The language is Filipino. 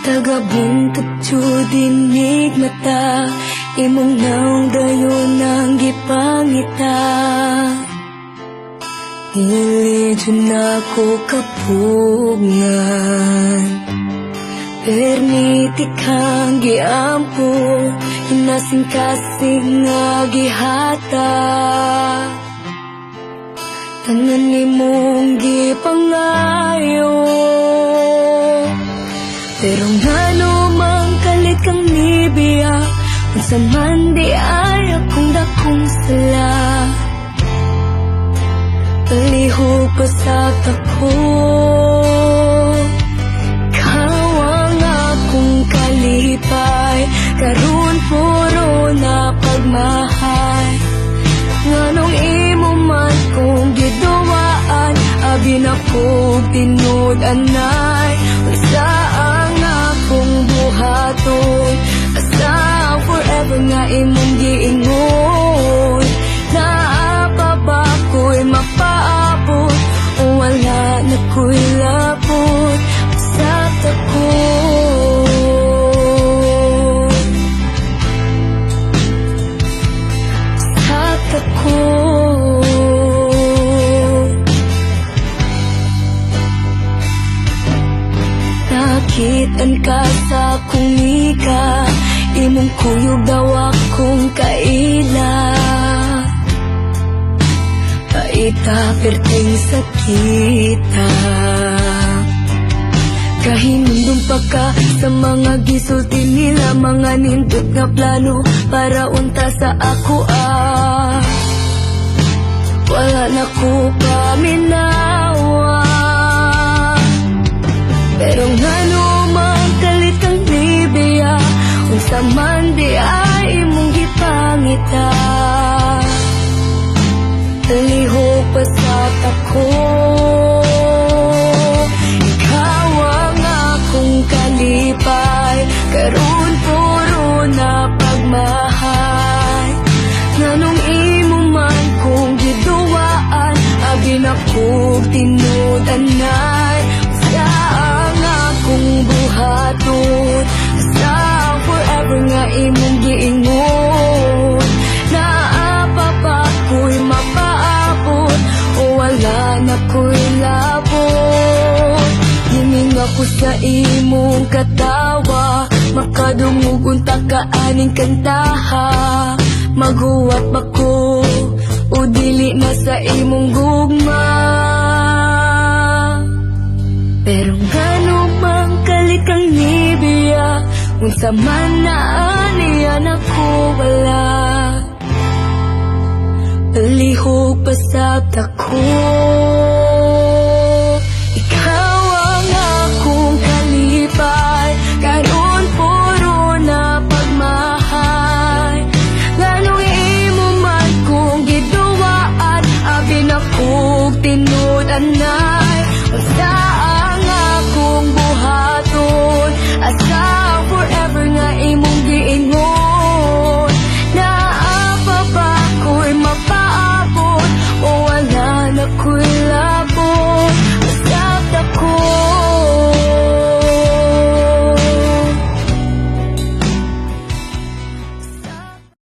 Tagabuntag dinig mata, imong naong dayon ang gipangita. Dili dyan ako kapugngan, permiti kang giampo, hinasing-kasing nga gihata. Tanan nimong gipangayo, pero ngano mang kalit kang nibiya, unsa man di ay akong dakong sala. Palihog pa sa tako, kawang akong kalipay, karon puro na pagmahay. Nganong imo man kong giduwaan, abi na kong tinud-anay. Unsa ang akong buhaton, asa ang forever nga imong giingon. Naapa ba ko'y mapaabot, o wala na ko'y labot sa tako. Nakitan ka sa akong ika, imong kuyog daw akong kaila. Paita perting sakita, kahinundong pa ka sa mga gisulti nila, mga nindot nga plano para unta sa ako wala na ko paminawa. Pero ngano man kalit kang nibiya, unsa man di ay imong gipangita. Talihog pa sa tako, ikaw ang akong kalipay, karon puro na pagmahay. Nganong imo man kong giduwaan, abi na kong tinud-anay. Sa ang akong buhaton, sa forever nga imong giingon. Naapa pa ko'y mapaabot, o wala na ko'y labot. Himing ako sa imong katawa, makadungog unta ka aning kantaha. Maguwat ba ko, o dili na sa imong gugma. Pero ngano mang kalit kang nibiya, unsa man na aniyan ako wala. Palihog pa sa tako, ikaw ang akong kalipay, karon puro na pagmahay. Nganong imo man kong giduwaan, abi na kong tinud-anay.